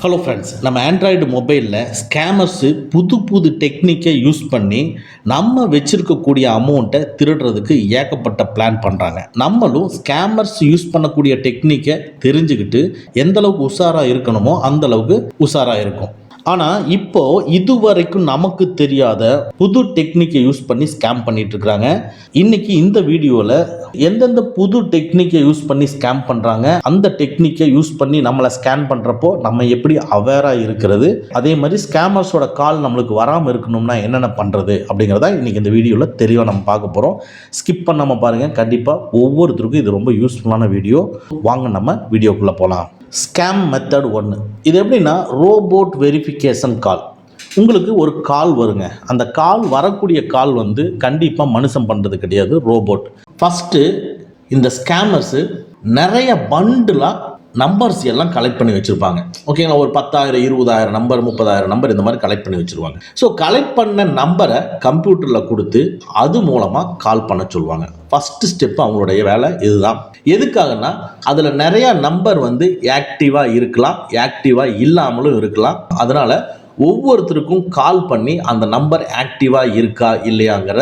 Hello friends, நம்ம Android மொபைலில் ஸ்கேமர்ஸு புது டெக்னிக்கை யூஸ் பண்ணி நம்ம வச்சுருக்கக்கூடிய அமௌண்ட்டை திருடுறதுக்கு ஏகப்பட்ட பிளான் பண்ணுறாங்க. நம்மளும் ஸ்கேமர்ஸ் யூஸ் பண்ணக்கூடிய டெக்னிக்கை தெரிஞ்சுக்கிட்டு எந்தளவுக்கு உஷாராக இருக்கணுமோ அந்தளவுக்கு உஷாராக இருக்கும். ஆனால் இப்போது இதுவரைக்கும் நமக்கு தெரியாத புது டெக்னிக்கை யூஸ் பண்ணி ஸ்கேம் பண்ணிட்டு இருக்கிறாங்க. இன்னைக்கு இந்த வீடியோவில் எந்தெந்த புது டெக்னிக்கை யூஸ் பண்ணி ஸ்கேம் பண்ணுறாங்க, அந்த டெக்னிக்கை யூஸ் பண்ணி நம்மளை ஸ்கேன் பண்ணுறப்போ நம்ம எப்படி அவேராக இருக்கிறது, அதே மாதிரி ஸ்கேமர்ஸோட கால் நம்மளுக்கு வராமல் இருக்கணும்னா என்னென்ன பண்ணுறது அப்படிங்கிறத இன்னைக்கு இந்த வீடியோவில் தெளிவாக நம்ம பார்க்க போகிறோம். ஸ்கிப் பண்ணாமல் பாருங்கள், கண்டிப்பாக ஒவ்வொருத்தருக்கும் இது ரொம்ப யூஸ்ஃபுல்லான வீடியோ. வாங்க நம்ம வீடியோக்குள்ளே போகலாம். Scam method 1. இது எப்படின்னா ரோபோட் வெரிஃபிகேஷன் கால். உங்களுக்கு ஒரு கால் வருங்க, அந்த கால் வரக்கூடிய கால் கண்டிப்பாக மனுஷன் பண்ணுறது கிடையாது, ரோபோட். ஃபஸ்ட்டு இந்த ஸ்கேமர்ஸு நிறைய பண்டிலாக நம்பர்ஸ் எல்லாம் கலெக்ட் பண்ணி வச்சுருப்பாங்க. ஓகேங்களா, ஒரு 10,000 20,000 நம்பர் 30,000 நம்பர் இந்த மாதிரி கலெக்ட் பண்ணி வச்சுருவாங்க. ஸோ கலெக்ட் பண்ண நம்பரை கம்ப்யூட்டரில் கொடுத்து அது மூலமாக கால் பண்ண சொல்லுவாங்க. ஃபஸ்ட்டு ஸ்டெப்பு அவங்களுடைய வேலை இதுதான். எதுக்காகனா அதில் நிறையா நம்பர் ஆக்டிவாக இருக்கலாம், ஆக்டிவாக இல்லாமலும் இருக்கலாம். அதனால் ஒவ்வொருத்தருக்கும் கால் பண்ணி அந்த நம்பர் ஆக்டிவாக இருக்கா இல்லையாங்கிற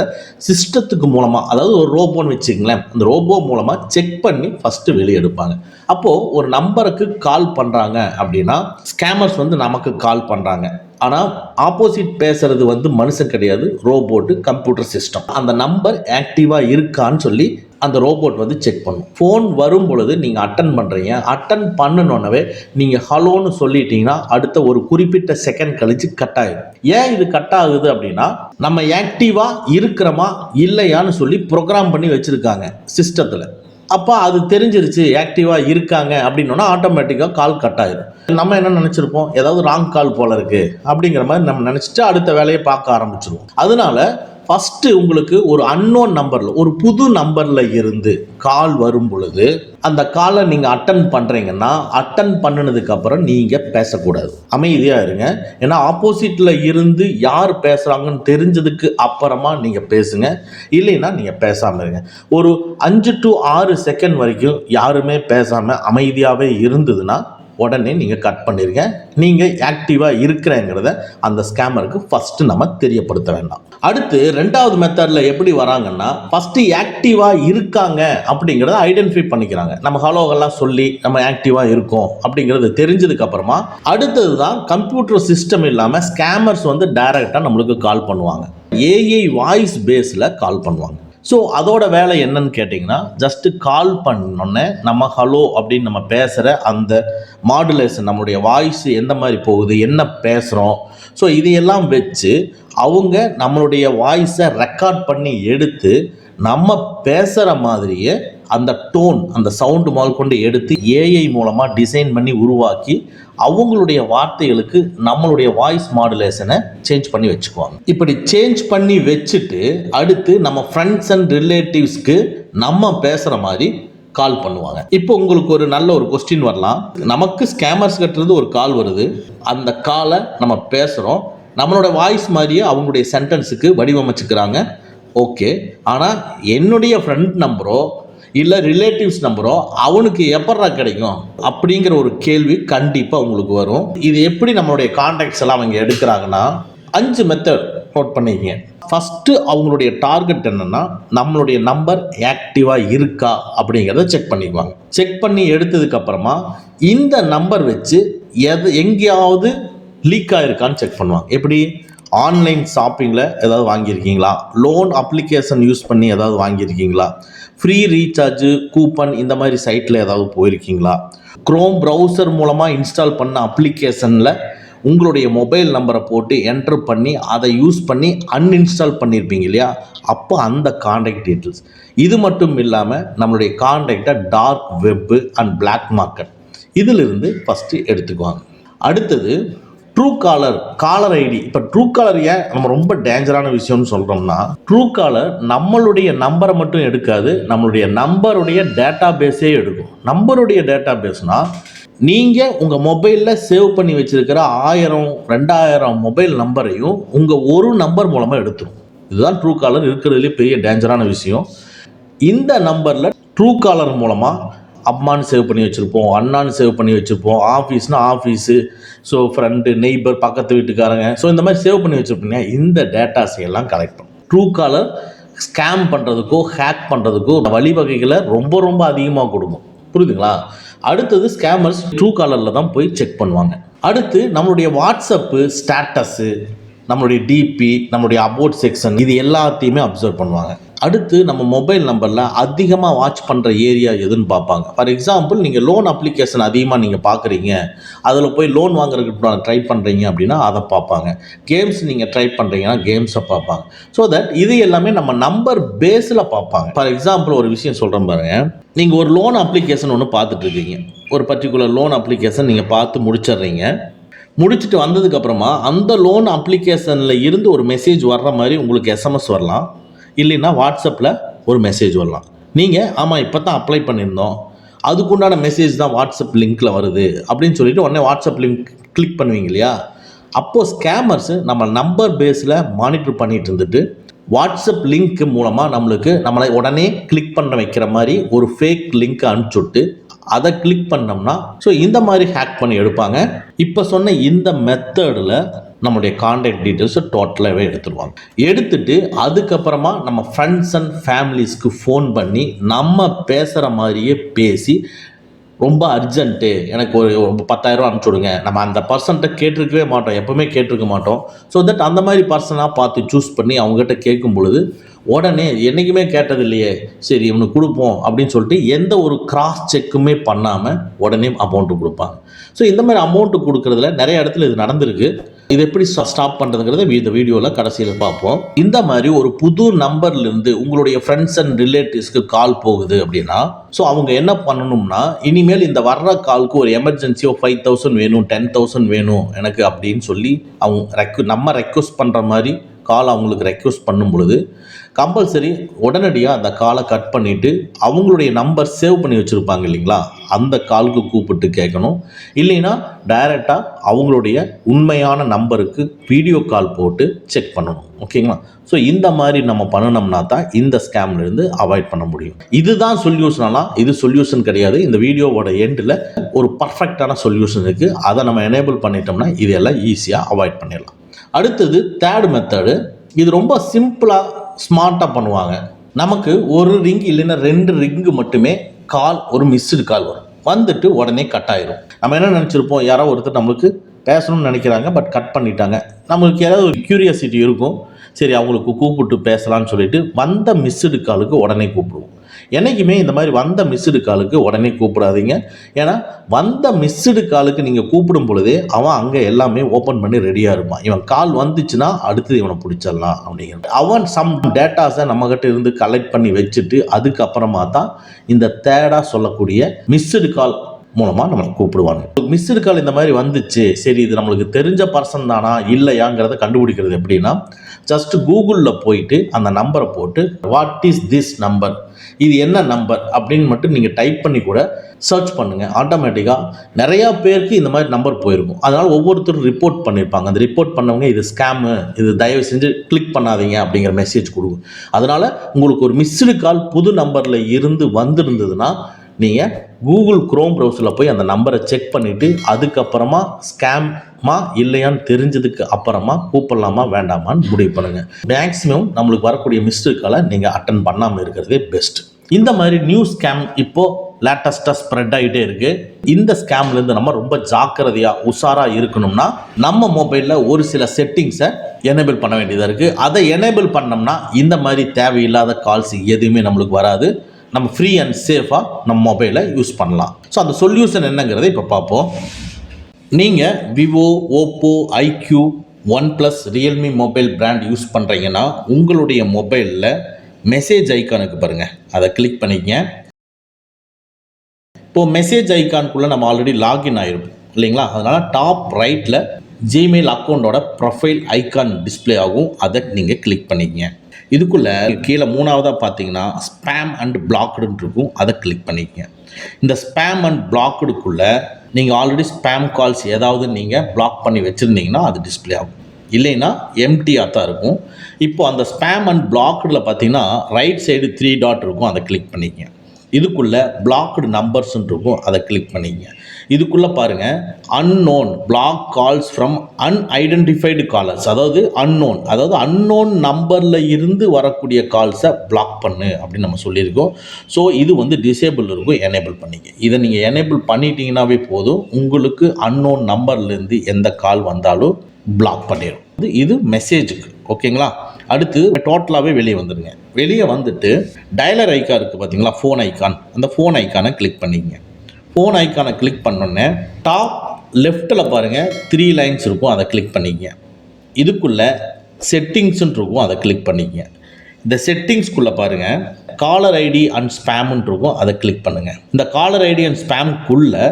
சிஸ்டத்துக்கு மூலமாக, அதாவது ஒரு ரோபோன்னு வச்சுங்களேன், அந்த ரோபோ மூலமாக செக் பண்ணி ஃபஸ்ட்டு வெளியே எடுப்பாங்க. அப்போது ஒரு நம்பருக்கு கால் பண்ணுறாங்க அப்படின்னா ஸ்கேமர்ஸ் நமக்கு கால் பண்ணுறாங்க. ஆனால் ஆப்போசிட் பேசுறது மனுஷன் கிடையாது, ரோபோட்டு, கம்ப்யூட்டர் சிஸ்டம். அந்த நம்பர் ஆக்டிவாக இருக்கான்னு சொல்லி அந்த ரோபோட் செக் பண்ணும். ஃபோன் வரும் பொழுது நீங்கள் அட்டன் பண்ணுறீங்க, அட்டன் பண்ணணுன்னவே நீங்கள் ஹலோன்னு சொல்லிட்டீங்கன்னா அடுத்த ஒரு குறிப்பிட்ட செகண்ட் கழிச்சு கட் ஆகிடும். ஏன் இது கட் ஆகுது அப்படின்னா நம்ம ஆக்டிவாக இருக்கிறோமா இல்லையான்னு சொல்லி ப்ரோக்ராம் பண்ணி வச்சுருக்காங்க சிஸ்டத்தில். அப்போ அது தெரிஞ்சிருச்சு ஆக்டிவாக இருக்காங்க அப்படின்னா ஆட்டோமேட்டிக்காக கால் கட் ஆகிடும். நம்ம என்ன நினச்சிருப்போம், ஏதாவது ராங் கால் போல இருக்குது அப்படிங்கிற மாதிரி நம்ம நினச்சிட்டு அடுத்த வேலையை பார்க்க ஆரம்பிச்சிருவோம். அதனால ஃபஸ்ட்டு உங்களுக்கு ஒரு அன்னோன் நம்பரில், ஒரு புது நம்பரில் இருந்து கால் வரும் பொழுது அந்த காலை நீங்கள் அட்டன் பண்ணுறீங்கன்னா அட்டன் பண்ணினதுக்கப்புறம் நீங்கள் பேசக்கூடாது, அமைதியாக இருங்க. ஏன்னா ஆப்போசிட்டில் இருந்து யார் பேசுகிறாங்கன்னு தெரிஞ்சதுக்கு அப்புறமா நீங்கள் பேசுங்க, இல்லைன்னா நீங்கள் பேசாமல் இருங்க. ஒரு 5 to 6 செகண்ட் வரைக்கும் யாருமே பேசாமல் அமைதியாகவே இருந்ததுன்னா உடனே நீங்கள் கட் பண்ணிடுங்க. நீங்கள் ஆக்டிவாக இருக்கிறேங்கிறத அந்த ஸ்கேமருக்கு ஃபஸ்ட்டு நம்ம தெரியப்படுத்த வேண்டாம். அடுத்து 2வது மெத்தடில் எப்படி வராங்கன்னா, ஃபஸ்ட்டு ஆக்டிவாக இருக்காங்க அப்படிங்கிறத ஐடென்டிஃபை பண்ணிக்கிறாங்க. நம்ம ஹலோகெல்லாம் சொல்லி நம்ம ஆக்டிவாக இருக்கோம் அப்படிங்கிறது தெரிஞ்சதுக்கப்புறமா அடுத்தது தான் கம்ப்யூட்டர் சிஸ்டம் இல்லாமல் ஸ்கேமர்ஸ் டைரெக்டாக நம்மளுக்கு கால் பண்ணுவாங்க. ஏஐ வாய்ஸ் பேஸில் கால் பண்ணுவாங்க. ஸோ அதோட வேலை என்னன்னு கேட்டிங்கன்னா, ஜஸ்ட்டு கால் பண்ணோன்னே நம்ம ஹலோ அப்படின்னு நம்ம பேசுகிற அந்த மாடுலேஷன், நம்மளுடைய வாய்ஸ் எந்த மாதிரி போகுது, என்ன பேசுகிறோம், ஸோ இதையெல்லாம் வச்சு அவங்க நம்மளுடைய வாய்ஸை ரெக்கார்ட் பண்ணி எடுத்து நம்ம பேசுகிற மாதிரியே அந்த டோன், அந்த சவுண்டு முதல் கொண்டு எடுத்து ஏஐ மூலமாக டிசைன் பண்ணி உருவாக்கி அவங்களுடைய வார்த்தைகளுக்கு நம்மளுடைய வாய்ஸ் மாடுலேஷனை சேஞ்ச் பண்ணி வச்சுக்குவாங்க. இப்படி சேஞ்ச் பண்ணி வச்சுட்டு அடுத்து நம்ம ஃப்ரெண்ட்ஸ் அண்ட் ரிலேட்டிவ்ஸ்க்கு நம்ம பேசுகிற மாதிரி கால் பண்ணுவாங்க. இப்போ உங்களுக்கு ஒரு நல்ல ஒரு கொஸ்டின் வரலாம், நமக்கு ஸ்கேமர்ஸ் கட்டுறது ஒரு கால் வருது, அந்த காலை நம்ம பேசுகிறோம், நம்மளோட வாய்ஸ் மாதிரியே அவங்களுடைய சென்டென்ஸுக்கு வடிவமைச்சுக்கிறாங்க. ஓகே, ஆனால் என்னுடைய ஃப்ரெண்ட் நம்பரோ இல்லை ரிலேட்டிவ்ஸ் நம்பரோ அவனுக்கு எப்படா கிடைக்கும் அப்படிங்கிற ஒரு கேள்வி கண்டிப்பாக உங்களுக்கு வரும். இது எப்படி நம்மளுடைய கான்டாக்ட்ஸ் எல்லாம் அவங்க எடுக்கிறாங்கன்னா 5 மெத்தட் நோட் பண்ணிக்கங்க. ஃபஸ்ட்டு அவங்களுடைய டார்கெட் என்னென்னா நம்மளுடைய நம்பர் ஆக்டிவாக இருக்கா அப்படிங்கிறத செக் பண்ணிக்குவாங்க. செக் பண்ணி எடுத்ததுக்கப்புறமா இந்த நம்பர் வச்சு எங்கேயாவது லீக் ஆகிருக்கான்னு செக் பண்ணுவாங்க. எப்படி, ஆன்லைன் ஷாப்பிங்கில் ஏதாவது வாங்கியிருக்கீங்களா, லோன் அப்ளிகேஷன் யூஸ் பண்ணி ஏதாவது வாங்கியிருக்கீங்களா, ஃப்ரீ ரீசார்ஜு கூப்பன் இந்த மாதிரி சைட்டில் ஏதாவது போயிருக்கீங்களா, க்ரோம் ப்ரௌசர் மூலமாக இன்ஸ்டால் பண்ண அப்ளிகேஷனில் உங்களுடைய மொபைல் நம்பரை போட்டு என்ட்ரு பண்ணி அதை யூஸ் பண்ணி அன்இன்ஸ்டால் பண்ணியிருப்பீங்க இல்லையா, அப்போ அந்த கான்டாக்ட் டீட்டெயில்ஸ். இது மட்டும் இல்லாமல் நம்மளுடைய கான்டாக்டை டார்க் வெப்பு அண்ட் பிளாக் மார்க்கெட் இதிலிருந்து ஃபஸ்ட்டு எடுத்துக்குவாங்க. அடுத்தது ட்ரூ காலர் ஐடி. இப்போ ட்ரூ காலர் ஏன் நம்ம ரொம்ப டேஞ்சரான விஷயம்னு சொல்கிறோம்னா, ட்ரூ காலர் நம்மளுடைய நம்பரை மட்டும் எடுக்காது, நம்மளுடைய நம்பருடைய டேட்டா பேஸே எடுக்கும். நம்பருடைய டேட்டா பேஸ்னால் நீங்கள் உங்கள் மொபைலில் சேவ் பண்ணி வச்சுருக்கிற 1000 2000 மொபைல் நம்பரையும் உங்கள் ஒரு நம்பர் மூலமாக எடுத்துரும். இதுதான் ட்ரூ காலர் இருக்கிறதுலே பெரிய டேஞ்சரான விஷயம். இந்த நம்பரில் ட்ரூ காலர் மூலமாக அம்மான்னு சேவ் பண்ணி வச்சுருப்போம், அண்ணான்னு சேவ் பண்ணி வச்சுருப்போம், ஆஃபீஸ்னால் ஆஃபீஸு, ஸோ ஃப்ரெண்டு, நெய்பர், பக்கத்து வீட்டுக்காரங்க, ஸோ இந்த மாதிரி சேவ் பண்ணி வச்சுருப்பீங்க. இந்த டேட்டாஸ் எல்லாம் கலெக்ட் பண்ணும். ட்ரூ காலர் ஸ்கேம் பண்ணுறதுக்கோ ஹேக் பண்ணுறதுக்கோ வழிவகைகளை ரொம்ப ரொம்ப அதிகமாக கொடுக்கும். புரியுதுங்களா? அடுத்தது ஸ்கேமர்ஸ் ட்ரூ காலரில் தான் போய் செக் பண்ணுவாங்க. அடுத்து நம்மளுடைய வாட்ஸ்அப்பு ஸ்டேட்டஸு, நம்மளுடைய டிபி, நம்மளுடைய அபவுட் செக்ஷன், இது எல்லாத்தையுமே அப்சர்வ் பண்ணுவாங்க. அடுத்து நம்ம மொபைல் நம்பரில் அதிகமாக வாட்ச் பண்ணுற ஏரியா எதுன்னு பார்ப்பாங்க. ஃபார் எக்ஸாம்பிள், நீங்கள் லோன் அப்ளிகேஷன் அதிகமாக நீங்கள் பார்க்குறீங்க, அதில் போய் லோன் வாங்குறதுக்கு ட்ரை பண்ணுறீங்க அப்படின்னா அதை பார்ப்பாங்க. கேம்ஸ் நீங்கள் ட்ரை பண்ணுறீங்கன்னா கேம்ஸை பார்ப்பாங்க. ஸோ தட் இது எல்லாமே நம்ம நம்பர் பேஸில் பார்ப்பாங்க. ஃபார் எக்ஸாம்பிள் ஒரு விஷயம் சொல்கிறேன் பாருங்க. நீங்கள் ஒரு லோன் அப்ளிகேஷன் ஒன்று பார்த்துட்ருக்கீங்க, ஒரு பர்டிகுலர் லோன் அப்ளிகேஷன் நீங்கள் பார்த்து முடிச்சிடுறீங்க. முடிச்சுட்டு வந்ததுக்கப்புறமா அந்த லோன் அப்ளிகேஷனில் இருந்து ஒரு மெசேஜ் வர்ற மாதிரி உங்களுக்கு எஸ்எம்எஸ் வரலாம், இல்லைன்னா வாட்ஸ்அப்பில் ஒரு மெசேஜ் வரலாம். நீங்கள் ஆமாம் இப்போ தான் அப்ளை பண்ணியிருந்தோம், அதுக்குண்டான மெசேஜ் தான் வாட்ஸ்அப் லிங்க்கில் வருது அப்படின்னு சொல்லிட்டு உடனே வாட்ஸ்அப் லிங்க் கிளிக் பண்ணுவீங்க இல்லையா? அப்போது ஸ்கேமர்ஸு நம்ம நம்பர் பேஸில் மானிட்டர் பண்ணிட்டு இருந்துட்டு வாட்ஸ்அப் லிங்க் மூலமாக நம்மளை உடனே கிளிக் பண்ண வைக்கிற மாதிரி ஒரு ஃபேக் லிங்க் அனுப்பிச்சுட்டு அதை கிளிக் பண்ணோம்னா ஸோ இந்த மாதிரி ஹேக் பண்ணி எடுப்பாங்க. இப்போ சொன்ன இந்த மெத்தடில் நம்முடைய கான்டாக்ட் டீட்டெயில்ஸை டோட்டலாகவே எடுத்துருவாங்க. எடுத்துட்டு அதுக்கப்புறமா நம்ம ஃப்ரெண்ட்ஸ் அண்ட் ஃபேமிலிஸ்க்கு ஃபோன் பண்ணி நம்ம பேசுகிற மாதிரியே பேசி, ரொம்ப அர்ஜென்ட்டு, எனக்கு ஒரு 10,000 அனுப்பிச்சி விடுங்க. நம்ம அந்த பர்சன்ட்ட கேட்டிருக்கவே மாட்டோம், எப்போவுமே கேட்டிருக்க மாட்டோம். ஸோ தட் அந்த மாதிரி பர்சனாக பார்த்து சூஸ் பண்ணி அவங்ககிட்ட கேட்கும் பொழுது உடனே என்றைக்குமே கேட்டது இல்லையே, சரி இவனுக்கு கொடுப்போம் அப்படின்னு சொல்லிட்டு எந்த ஒரு கிராஸ் செக்குமே பண்ணாமல் உடனே அமௌண்ட்டு கொடுப்பாங்க. ஸோ இந்த மாதிரி அமௌண்ட்டு கொடுக்குறதுல நிறைய இடத்துல இது நடந்திருக்கு. இது எப்படி ஸ்டாப் பண்ணுறதுங்கிறத இந்த வீடியோவில் கடைசியில் பார்ப்போம். இந்த மாதிரி ஒரு புது நம்பர்லேருந்து உங்களுடைய ஃப்ரெண்ட்ஸ் அண்ட் ரிலேட்டிவ்ஸ்க்கு கால் போகுது அப்படின்னா, ஸோ அவங்க என்ன பண்ணணும்னா, இனிமேல் இந்த வர்ற காலுக்கு ஒரு எமர்ஜென்சியோ 5,000 வேணும், 10,000 வேணும் எனக்கு அப்படின்னு சொல்லி அவங்க நம்ம ரெக்வஸ்ட் பண்ணுற மாதிரி கால் அவங்களுக்கு ரெக்வஸ்ட் பண்ணும் பொழுது கம்பல்சரி உடனடியாக அந்த காலை கட் பண்ணிவிட்டு அவங்களுடைய நம்பர் சேவ் பண்ணி வச்சுருப்பாங்க இல்லைங்களா, அந்த காலுக்கு கூப்பிட்டு கேட்கணும். இல்லைன்னா டைரெக்டாக அவங்களுடைய உண்மையான நம்பருக்கு வீடியோ கால் போட்டு செக் பண்ணணும். ஓகேங்களா? ஸோ இந்த மாதிரி நம்ம பண்ணணும்னா தான் இந்த ஸ்கேம்லேருந்து அவாய்ட் பண்ண முடியும். இதுதான் சொல்யூஷனாலாம், இது சொல்யூஷன் கிடையாது. இந்த வீடியோவோட எண்டில் ஒரு பர்ஃபெக்டான சொல்யூஷன் இருக்குது. அதை நம்ம எனேபிள் பண்ணிட்டோம்னா இதெல்லாம் ஈஸியாக அவாய்ட் பண்ணிடலாம். அடுத்தது தேர்ட் மெத்தடு. இது ரொம்ப சிம்பிளாக ஸ்மார்ட்டாக பண்ணுவாங்க. நமக்கு ஒரு ரிங் இல்லைன்னா 2 ரிங்கு மட்டுமே கால், ஒரு மிஸ்டு கால் வந்துட்டு உடனே கட் ஆயிரும். நம்ம என்ன நினச்சிருப்போம், யாரோ ஒருத்தர் நம்மளுக்கு பேசணும்னு நினைக்கிறாங்க, பட் கட் பண்ணிட்டாங்க. நம்மளுக்கு ஏதாவது ஒரு க்யூரியாசிட்டி இருக்கும், சரி அவங்களுக்கு கூப்பிட்டு பேசலான்னு சொல்லிட்டு வந்த மிஸ்டு காலுக்கு உடனே கூப்பிடுவோம். என்றைக்குமே இந்த மாதிரி வந்த மிஸ்டு காலுக்கு உடனே கூப்பிடாதீங்க. ஏன்னா வந்த மிஸ்டு காலுக்கு நீங்கள் கூப்பிடும் பொழுதே அவன் அங்கே எல்லாமே ஓப்பன் பண்ணி ரெடியாக இருப்பான். இவன் கால் வந்துச்சுன்னா அடுத்து இவனை பிடிச்சிடலாம் அப்படிங்கிறது. அவன் சம் டேட்டாஸை நம்மகிட்ட இருந்து கலெக்ட் பண்ணி வச்சுட்டு அதுக்கப்புறமா தான் இந்த தேர்டாக சொல்லக்கூடிய மிஸ்டு கால் மூலமாக நம்மளை கூப்பிடுவாங்க. மிஸ்டு கால் இந்த மாதிரி வந்துச்சு, சரி இது நம்மளுக்கு தெரிஞ்ச பர்சன் தானா இல்லையாங்கிறத கண்டுபிடிக்கிறது எப்படின்னா, ஜஸ்ட் கூகுளில் போயிட்டு அந்த நம்பரை போட்டு வாட் இஸ் திஸ் நம்பர், இது என்ன நம்பர் அப்படின்னு மட்டும் நீங்கள் டைப் பண்ணி கூட சர்ச் பண்ணுங்கள். ஆட்டோமேட்டிக்காக நிறையா பேருக்கு இந்த மாதிரி நம்பர் போயிருக்கும். அதனால் ஒவ்வொருத்தரும் ரிப்போர்ட் பண்ணியிருப்பாங்க. அந்த ரிப்போர்ட் பண்ணவங்க இது ஸ்கேமு, இது தயவு செஞ்சு கிளிக் பண்ணாதீங்க அப்படிங்கிற மெசேஜ் கொடுக்கும். அதனால் உங்களுக்கு ஒரு மிஸ்டு கால் புது நம்பரில் இருந்து வந்திருந்ததுன்னா நீங்கள் கூகுள் குரோம் ப்ரௌசரில் போய் அந்த நம்பரை செக் பண்ணிவிட்டு அதுக்கப்புறமா ஸ்கேமா இல்லையான்னு தெரிஞ்சதுக்கு அப்புறமா கூப்பிடலாமா வேண்டாமான்னு முடிவு பண்ணுங்கள். மேக்ஸிமம் நம்மளுக்கு வரக்கூடிய மிஸ்டு காலை நீங்கள் அட்டன் பண்ணாமல் இருக்கிறதே பெஸ்ட். இந்த மாதிரி நியூ ஸ்கேம் இப்போது லேட்டஸ்ட்டாக ஸ்ப்ரெட் ஆகிட்டே இருக்குது. இந்த ஸ்கேம்லேருந்து நம்ம ரொம்ப ஜாக்கிரதையாக உஷாராக இருக்கணும்னா நம்ம மொபைலில் ஒரு சில செட்டிங்ஸை எனேபிள் பண்ண வேண்டியதாக இருக்குது. அதை எனேபிள் பண்ணோம்னா இந்த மாதிரி தேவையில்லாத கால்ஸ் எதுவுமே நம்மளுக்கு வராது. நம்ம ஃப்ரீ அண்ட் சேஃபாக நம்ம மொபைலை யூஸ் பண்ணலாம். ஸோ அந்த சொல்யூஷன் என்னங்கிறத இப்போ பார்ப்போம். நீங்கள் Vivo, Oppo, iQOO, OnePlus, Realme mobile brand use பண்ணுறீங்கன்னா உங்களுடைய மொபைலில் மெசேஜ் ஐக்கானுக்கு பாருங்கள், அதை கிளிக் பண்ணிக்கங்க. இப்போது மெசேஜ் ஐக்கானுக்குள்ளே நம்ம ஆல்ரெடி லாகின் ஆகிருப்போம் இல்லைங்களா, அதனால் டாப் ரைட்டில் ஜிமெயில் அக்கௌண்ட்டோட ப்ரொஃபைல் ஐக்கான் டிஸ்பிளே ஆகும், அதை நீங்கள் கிளிக் பண்ணிக்கங்க. இதுக்குள்ளே கீழே 3ஆவதாக பார்த்தீங்கன்னா ஸ்பேம் அண்ட் பிளாக்டுன்னு இருக்கும், அதை கிளிக் பண்ணிக்கங்க. இந்த ஸ்பேம் அண்ட் பிளாக்டுக்குள்ளே நீங்கள் ஆல்ரெடி ஸ்பேம் கால்ஸ் ஏதாவது நீங்கள் பிளாக் பண்ணி வச்சுருந்தீங்கன்னா அது டிஸ்பிளே ஆகும், இல்லைன்னா எம்டியாக தான் இருக்கும். இப்போது அந்த ஸ்பேம் அண்ட் பிளாக்டில் பார்த்தீங்கன்னா ரைட் சைடு 3 டாட் இருக்கும், அதை கிளிக் பண்ணிக்கங்க. இதுக்குள்ளே பிளாக்டு நம்பர்ஸ்ன்னு இருக்கும், அதை கிளிக் பண்ணிக்கங்க. இதுக்குள்ளே பாருங்கள் unknown block calls from unidentified callers, அதாவது அன்னோன் நம்பரில் இருந்து வரக்கூடிய கால்ஸை பிளாக் பண்ணு அப்படின்னு நம்ம சொல்லியிருக்கோம். ஸோ இது வந்து டிசேபிள் இருக்கும், எனேபிள் பண்ணிக்க. இதை நீங்கள் எனேபிள் பண்ணிட்டீங்கன்னாவே போதும், உங்களுக்கு அன்னோன் நம்பர்லேருந்து எந்த கால் வந்தாலும் பிளாக் பண்ணிடும். இது மெசேஜுக்கு, ஓகேங்களா. அடுத்து டோட்டலாகவே வெளியே வந்துடுங்க. வெளியே வந்துட்டு டயலர் ஐக்கான் இருக்குது பார்த்தீங்களா, ஃபோன் ஐக்கான், அந்த ஃபோன் ஐக்கானை கிளிக் பண்ணிக்கங்க. ஃபோன் ஐக்கானை கிளிக் பண்ணோன்னே டாப் லெஃப்ட்டில் பாருங்கள் 3 லைன்ஸ் இருக்கும், அதை கிளிக் பண்ணிக்கங்க. இதுக்குள்ளே செட்டிங்ஸ்ன்னு இருக்கும், அதை கிளிக் பண்ணிக்கங்க. இந்த செட்டிங்ஸ்குள்ளே பாருங்கள் காலர் ஐடி அண்ட் ஸ்பேம்னு இருக்கும், அதை கிளிக் பண்ணுங்கள். இந்த காலர் ஐடி அண்ட் ஸ்பேம்குள்ளே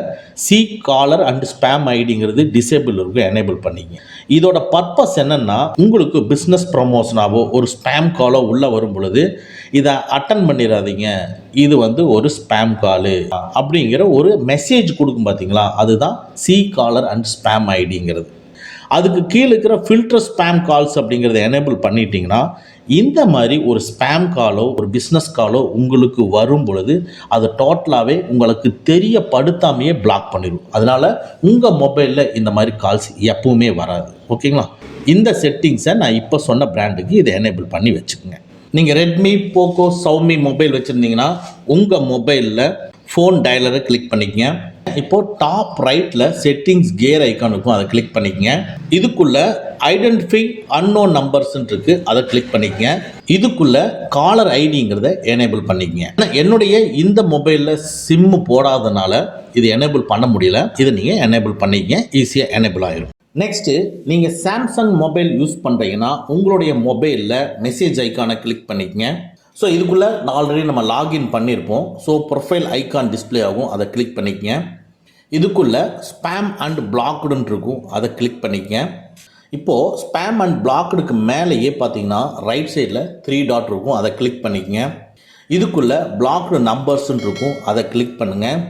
சி காலர் அண்ட் ஸ்பேம் ஐடிங்கிறது டிசேபிள் இருக்கும், எனேபிள் பண்ணிக்கங்க. இதோட பர்பஸ் என்னென்னா, உங்களுக்கு பிஸ்னஸ் ப்ரமோஷனாவோ ஒரு ஸ்பேம் காலோ உள்ளே வரும் பொழுது இதை அட்டன் பண்ணிடாதீங்க, இது வந்து ஒரு ஸ்பேம் காலு அப்படிங்கிற ஒரு மெசேஜ் கொடுக்கும் பார்த்தீங்களா, அதுதான் சி காலர் அண்ட் ஸ்பேம் ஐடிங்கிறது. அதுக்கு கீழே இருக்கிற ஃபில்டர் ஸ்பேம் கால்ஸ் அப்படிங்கிறத எனேபிள் பண்ணிட்டீங்கன்னா இந்த மாதிரி ஒரு ஸ்பேம் காலோ ஒரு பிஸ்னஸ் காலோ உங்களுக்கு வரும் பொழுது அது டோட்டலாகவே உங்களுக்கு தெரியப்படுத்தாமையே பிளாக் பண்ணிடும். அதனால் உங்கள் மொபைலில் இந்த மாதிரி கால்ஸ் எப்பவுமே வராது, ஓகேங்களா. இந்த செட்டிங்ஸை நான் இப்போ சொன்ன பிராண்டுக்கு இதை எனேபிள் பண்ணி வச்சுக்கோங்க. நீங்கள் ரெட்மி, போக்கோ, ஷாமி மொபைல் வச்சுருந்தீங்கன்னா உங்கள் மொபைலில் ஃபோன் டயலரை கிளிக் பண்ணிக்கங்க. இப்போது டாப் ரைட்டில் செட்டிங்ஸ் கியர் ஐக்கான் இருக்கும், அதை கிளிக் பண்ணிக்கங்க. இதுக்குள்ளே ஐடென்டிஃபை அன்னோன் நம்பர்ஸ்ன்னு இருக்குது, அதை கிளிக் பண்ணிக்கங்க. இதுக்குள்ளே காலர் ஐடிங்கிறத எனேபிள் பண்ணிக்கங்க. என்னுடைய இந்த மொபைலில் சிம்மு போடாதனால இது எனேபிள் பண்ண முடியல, இதை நீங்கள் எனேபிள் பண்ணிக்கங்க, ஈஸியாக எனேபிள் ஆயிரும். நெக்ஸ்ட்டு நீங்கள் சாம்சங் மொபைல் யூஸ் பண்ணுறீங்கன்னா உங்களுடைய மொபைலில் மெசேஜ் ஐக்கானை கிளிக் பண்ணிக்கங்க. ஸோ இதுக்குள்ளே ஆல்ரெடி நம்ம லாகின் பண்ணியிருப்போம். ஸோ ப்ரொஃபைல் ஐக்கான் டிஸ்பிளே ஆகும், அதை கிளிக் பண்ணிக்கங்க. இதுக்குள்ளே ஸ்பேம் அண்ட் பிளாக்டுன்னு இருக்கும், அதை கிளிக் பண்ணிக்கங்க. இப்போது ஸ்பேம் அண்ட் பிளாக்டுக்கு மேலேயே பார்த்தீங்கன்னா ரைட் சைடில் 3 டாட் இருக்கும், அதை கிளிக் பண்ணிக்கங்க. இதுக்குள்ளே பிளாக்டு நம்பர்ஸ்ன்னு இருக்கும், அதை கிளிக் பண்ணுங்கள்.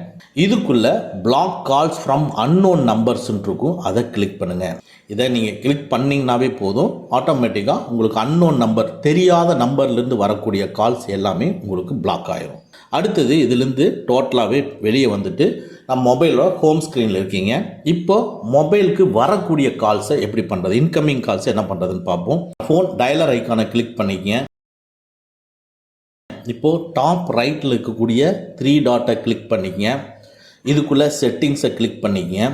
இதுக்குள்ளே பிளாக் கால்ஸ் ஃப்ரம் அன்னோன் நம்பர்ஸ்ன்னு இருக்கும், அதை கிளிக் பண்ணுங்கள். இதை நீங்கள் கிளிக் பண்ணிங்கனாவே போதும், ஆட்டோமேட்டிக்காக உங்களுக்கு அன்னோன் நம்பர், தெரியாத நம்பர்லேருந்து வரக்கூடிய கால்ஸ் எல்லாமே உங்களுக்கு பிளாக் ஆகிரும். அடுத்தது இதிலேருந்து டோட்டலாகவே வெளியே வந்துட்டு நம்ம மொபைலோட ஹோம் ஸ்க்ரீனில் இருக்கீங்க. இப்போ மொபைலுக்கு வரக்கூடிய கால்ஸை எப்படி பண்ணுறது, இன்கமிங் கால்ஸை என்ன பண்ணுறதுன்னு பார்ப்போம். ஃபோன் டயலர் ஐக்கானை கிளிக் பண்ணிக்கங்க. இப்போது டாப் ரைட்டில் இருக்கக்கூடிய 3 டாட்டை கிளிக் பண்ணிக்கங்க. இதுக்குள்ளே செட்டிங்ஸை கிளிக் பண்ணிக்கங்க.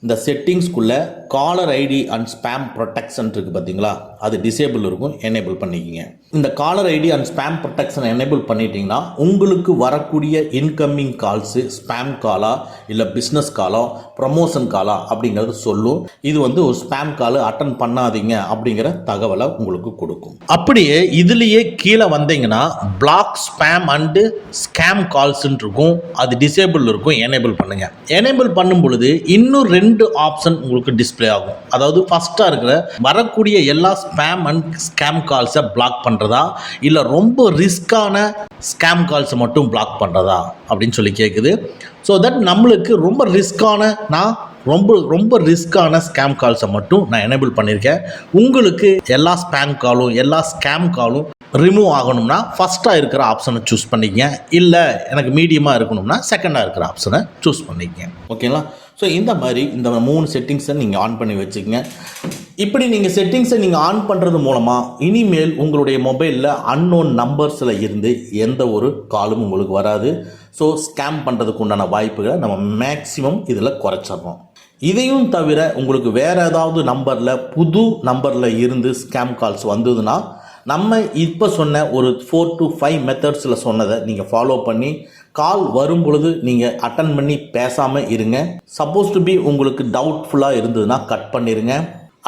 இந்த செட்டிங்ஸ்குள்ளே caller ID and spam protection இருக்குது பார்த்தீங்களா, அது டிசேபிள் இருக்கும், எனேபிள் பண்ணிக்கிங்க. இந்த caller ID and spam protection enable பண்ணிட்டீங்கன்னா உங்களுக்கு வரக்கூடிய இன்கமிங் கால்ஸு ஸ்பேம் காலா இல்லை பிஸ்னஸ் காலா ப்ரமோஷன் காலா அப்படிங்கிறது சொல்லும். இது வந்து ஒரு ஸ்பேம் காலு, அட்டன் பண்ணாதீங்க அப்படிங்கிற தகவலை உங்களுக்கு கொடுக்கும். அப்படியே இதுலேயே கீழே வந்தீங்கன்னா பிளாக் ஸ்பேம் அண்டு ஸ்கேம் கால்ஸ்ன்னு இருக்கும், அது டிசேபிள் இருக்கும், எனேபிள் பண்ணுங்க. எனேபிள் பண்ணும் பொழுது இன்னும் 2 ஆப்ஷன் உங்களுக்கு டிஸ்பிளே ஆகும். அதாவது ஃபர்ஸ்ட்டாக இருக்கிற வரக்கூடிய எல்லா ஸ்பேம் அண்ட் ஸ்கேம் கால்ஸை பிளாக் பண்ணுறதா இல்லை ரொம்ப ரிஸ்கான ஸ்கேம் கால்ஸை மட்டும் பிளாக் பண்ணுறதா அப்படின்னு சொல்லி கேட்குது. ஸோ தட் நம்மளுக்கு ரொம்ப ரிஸ்கான ஸ்கேம் கால்ஸை மட்டும் நான் எனேபிள் பண்ணியிருக்கேன். உங்களுக்கு எல்லா ஸ்பேம் காலும் எல்லா ஸ்கேம் காலும் ரிமூவ் ஆகணும்னா ஃபஸ்ட்டாக இருக்கிற ஆப்ஷனை சூஸ் பண்ணிக்கங்க, இல்லை எனக்கு மீடியமாக இருக்கணும்னா செகண்டாக இருக்கிற ஆப்ஷனை சூஸ் பண்ணிக்கங்க, ஓகேங்களா. ஸோ இந்த மாதிரி இந்த 3 செட்டிங்ஸை நீங்கள் ஆன் பண்ணி வச்சுக்கங்க. இப்படி நீங்கள் செட்டிங்ஸை நீங்கள் ஆன் பண்ணுறது மூலமாக இனிமேல் உங்களுடைய மொபைலில் அன்னோன் நம்பர்ஸில் இருந்து எந்த ஒரு காலும் உங்களுக்கு வராது. ஸோ ஸ்கேம் பண்ணுறதுக்கு உண்டான வாய்ப்புகளை நம்ம மேக்ஸிமம் இதில் குறைச்சிடறோம். இதையும் தவிர உங்களுக்கு வேறு ஏதாவது புது நம்பரில் இருந்து ஸ்கேம் கால்ஸ் வந்ததுன்னா நம்ம இப்போ சொன்ன ஒரு 4 to 5 மெத்தட்ஸில் சொன்னதை நீங்கள் ஃபாலோ பண்ணி கால் வரும் பொழுது நீங்கள் அட்டன் பண்ணி பேசாமல் இருங்க. சப்போஸ் டு பி உங்களுக்கு டவுட்ஃபுல்லாக இருந்ததுன்னா கட் பண்ணிடுங்க.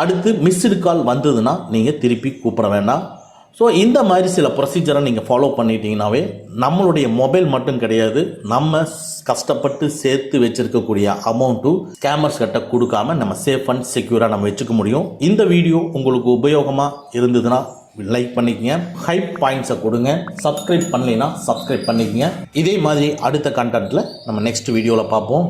அடுத்து மிஸ்டு கால் வந்ததுன்னா நீங்கள் திருப்பி கூப்பிட வேண்டாம். ஸோ இந்த மாதிரி சில ப்ரொசீஜரை நீங்கள் ஃபாலோ பண்ணிட்டீங்கன்னாவே நம்மளுடைய மொபைல் மட்டும் கிடையாது, நம்ம கஷ்டப்பட்டு சேர்த்து வச்சுருக்கக்கூடிய அமௌண்ட்டு ஸ்கேமர்ஸ் கிட்ட கொடுக்காம நம்ம சேஃப் அண்ட் செக்யூராக நம்ம வச்சுக்க முடியும். இந்த வீடியோ உங்களுக்கு உபயோகமாக இருந்ததுன்னா லைக் பண்ணிக்கங்க, ஹைப் பாயிண்ட்ஸை கொடுங்க, சப்ஸ்கிரைப் பண்ணலைன்னா சப்ஸ்கிரைப் பண்ணிக்கங்க. இதே மாதிரி அடுத்த கண்டென்ட்டில் நம்ம நெக்ஸ்ட் வீடியோவில் பார்ப்போம்.